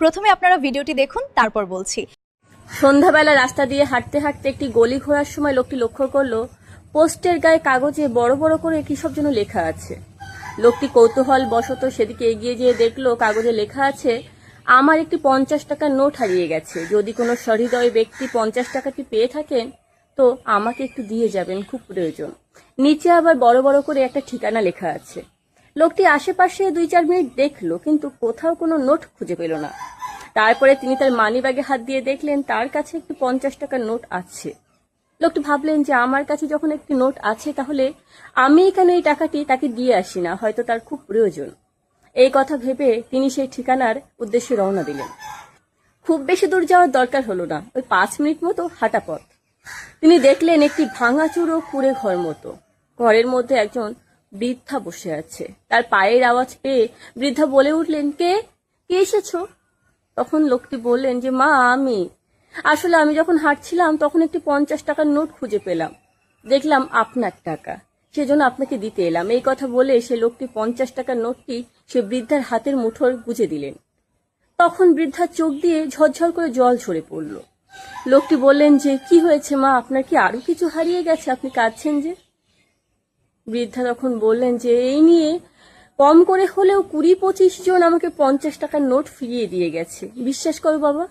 প্রথমে আপনারা ভিডিওটি দেখুন, তারপর বলছি। সন্ধ্যাবেলা রাস্তা দিয়ে হাঁটতে হাঁটতে একটি গলি ঘোরার সময় লোকটি লক্ষ্য করলো পোস্টের গায়ে কাগজে বড় বড় করে কি সব যেন লেখা আছে। লোকটি কৌতূহল বশত সেদিকে এগিয়ে যেয়ে দেখলো কাগজে লেখা আছে, আমার একটি 50 টাকার নোট হারিয়ে গেছে, যদি কোনো সহৃদয় ব্যক্তি 50 টাকাটি পেয়ে থাকেন তো আমাকে একটু দিয়ে যাবেন, খুব প্রয়োজন। নিচে আবার বড় বড় করে একটা ঠিকানা লেখা আছে। লোকটি আশেপাশে 2-4 মিনিট দেখলো, কিন্তু কোথাও কোনো নোট খুঁজে পেল না। তারপরে তিনি তার মানিব্যাগে হাত দিয়ে দেখলেন তার কাছে একটি 50 টাকার নোট আছে। লোকটি ভাবলেন যে আমার কাছে যখন একটি নোট আছে তাহলে আমি কেন এই টাকাটি তাকে দিয়ে আসি না, হয়তো তার খুব প্রয়োজন। এই কথা ভেবে তিনি সেই ঠিকানার উদ্দেশ্যে রওনা দিলেন। খুব বেশি দূর যাওয়ার দরকার হলো না, ওই 5 মিনিট মতো হাঁটা পথ। তিনি দেখলেন একটি ভাঙাচুরো কুঁড়ে ঘর মতো। ঘরের মধ্যে একজন বৃদ্ধা বসে আছে। তার পায়ের আওয়াজ পেয়ে বৃদ্ধা বলে উঠলেন, কে কে এসেছো? তখন লোকটি বললেন যে মা, আসলে আমি যখন হাঁটছিলাম তখন একটি 50 টাকার নোট খুঁজে পেলাম, দেখলাম আপনার টাকা, সেজন্য আপনাকে দিতে এলাম। এই কথা বলে সে লোকটি 50 টাকার নোটটি সে বৃদ্ধার হাতের মুঠোর গুজে দিলেন। তখন বৃদ্ধার চোখ দিয়ে ঝরঝর করে জল ঝরে পড়ল। লোকটি বললেন যে কি হয়েছে মা, আপনার কি আরো কিছু হারিয়ে গেছে, আপনি কাঁদছেন যে? বৃদ্ধা তখন বললেন যে এই নিয়ে কম করে হলেও 20-25 জন আমাকে 50 টাকার নোট ফিরিয়ে দিয়ে গেছে। বিশ্বাস করো বাবা,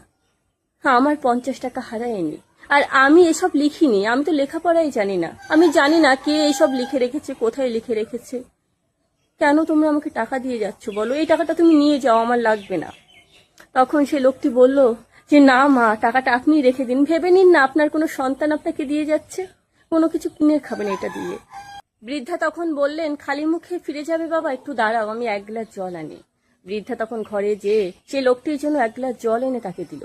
আমার 50 টাকা হারায়নি। আর আমি এসব লিখিনি, আমি তো লেখাপড়াই জানি না। আমি জানি না কে এসব লিখে রেখেছে, কোথায় লিখে রেখেছে। কেন তোমরা আমাকে টাকা দিয়ে যাচ্ছ বলো? এই টাকাটা তুমি নিয়ে যাও, আমার লাগবে না। তখন সে লোকটি বলল যে না মা, টাকাটা আপনি রেখে দিন, ভেবে নিন না আপনার কোনো সন্তান আপনাকে দিয়ে যাচ্ছে, কোনো কিছু কিনে খাবেন এটা দিয়ে। বৃদ্ধা তখন বললেন, খালি মুখে ফিরে যাবে বাবা, একটু দাঁড়াও, আমি 1 গ্লাস জল আনি। বৃদ্ধা তখন ঘরে যেয়ে সে লোকটির জন্য 1 গ্লাস জল এনে তাকে দিল।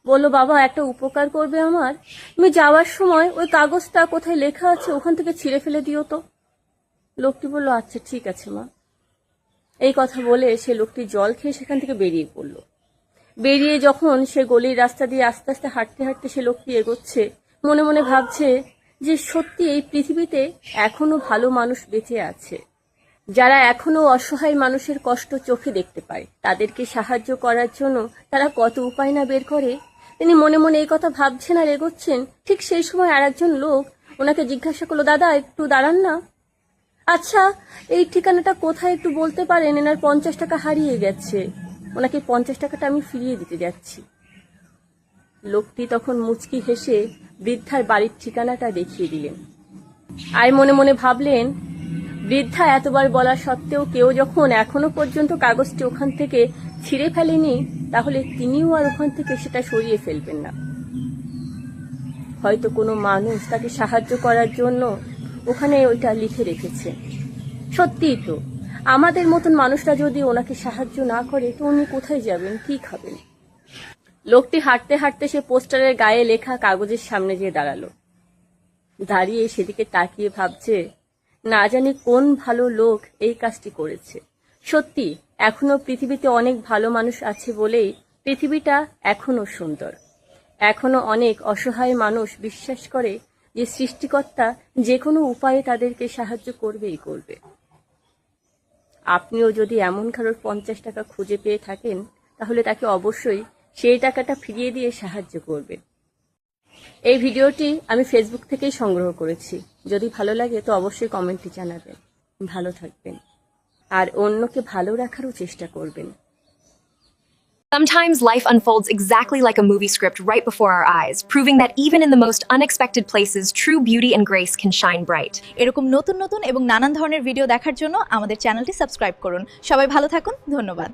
বলল, বাবা একটা উপকার করবে আমার, তুমি যাওয়ার সময় ওই কাগজটা কোথায় লেখা আছে ওখান থেকে ছিঁড়ে ফেলে দিও তো। লোকটি বলল, আচ্ছা ঠিক আছে মা। এই কথা বলে সে লোকটি জল খেয়ে সেখান থেকে বেরিয়ে পড়ল। বেরিয়ে যখন সে গলির রাস্তা দিয়ে আস্তে আস্তে হাঁটতে হাঁটতে সে লোকটি এগোচ্ছে, মনে মনে ভাবছে যে সত্যি এই পৃথিবীতে এখনো ভালো মানুষ বেঁচে আছে, যারা এখনো অসহায় মানুষের কষ্ট চোখে দেখতে পায়, তাদেরকে সাহায্য করার জন্য তারা কত উপায় না বের করে। তিনি মনে মনে এই কথা ভাবছেন আর এগোচ্ছেন। ঠিক সেই সময় আরেকজন লোক ওনাকে জিজ্ঞাসা করলো, দাদা একটু দাঁড়ান না, আচ্ছা এই ঠিকানাটা কোথায় একটু বলতে পারেন, এনার 50 টাকা হারিয়ে গেছে, ওনাকে 50 টাকাটা আমি ফিরিয়ে দিতে যাচ্ছি। লোকটি তখন মুচকি হেসে বৃদ্ধার বাড়ির ঠিকানাটা দেখিয়ে দিলেন। আর মনে মনে ভাবলেন, বৃদ্ধা এতবার বলা সত্ত্বেও কেউ যখন এখনো পর্যন্ত কাগজটি ওখান থেকে ছিঁড়ে ফেলেনি, তাহলে তিনিও আর ওখান থেকে সেটা সরিয়ে ফেলবেন না। হয়তো কোনো মানুষ তাকে সাহায্য করার জন্য ওখানে ওইটা লিখে রেখেছে। সত্যিই তো, আমাদের মতন মানুষরা যদি ওনাকে সাহায্য না করে তো উনি কোথায় যাবেন, কি খাবেন? লোকটি হাঁটতে হাঁটতে সে পোস্টারের গায়ে লেখা কাগজের সামনে গিয়ে দাঁড়ালো। দাঁড়িয়ে সেদিকে তাকিয়ে ভাবছে, না জানি কোন ভালো লোক এই কাজটি করেছে। সত্যি এখনো পৃথিবীতে অনেক ভালো মানুষ আছে বলেই পৃথিবীটা এখনো সুন্দর। এখনো অনেক অসহায় মানুষ বিশ্বাস করে যে সৃষ্টিকর্তা যে কোনো উপায়ে তাদেরকে সাহায্য করবেই করবে। আপনিও যদি এমন কারোর 50 টাকা খুঁজে পেয়ে থাকেন, তাহলে তাকে অবশ্যই সেই টাকাটা ফিরিয়ে দিয়ে সাহায্য করবেন। এই ভিডিওটি আমি ফেসবুক থেকেই সংগ্রহ করেছি। যদি ভালো লাগে তো অবশ্যই কমেন্টে জানাবেন। ভালো থাকবেন আর অন্যকে ভালো রাখারও চেষ্টা করবেন। Sometimes life unfolds exactly like a movie script right before our eyes, proving that even in the most unexpected places, true beauty and grace can shine bright. এরকম নতুন নতুন এবং নানান ধরনের ভিডিও দেখার জন্য আমাদের চ্যানেলটি সাবস্ক্রাইব করুন। সবাই ভালো থাকুন, ধন্যবাদ।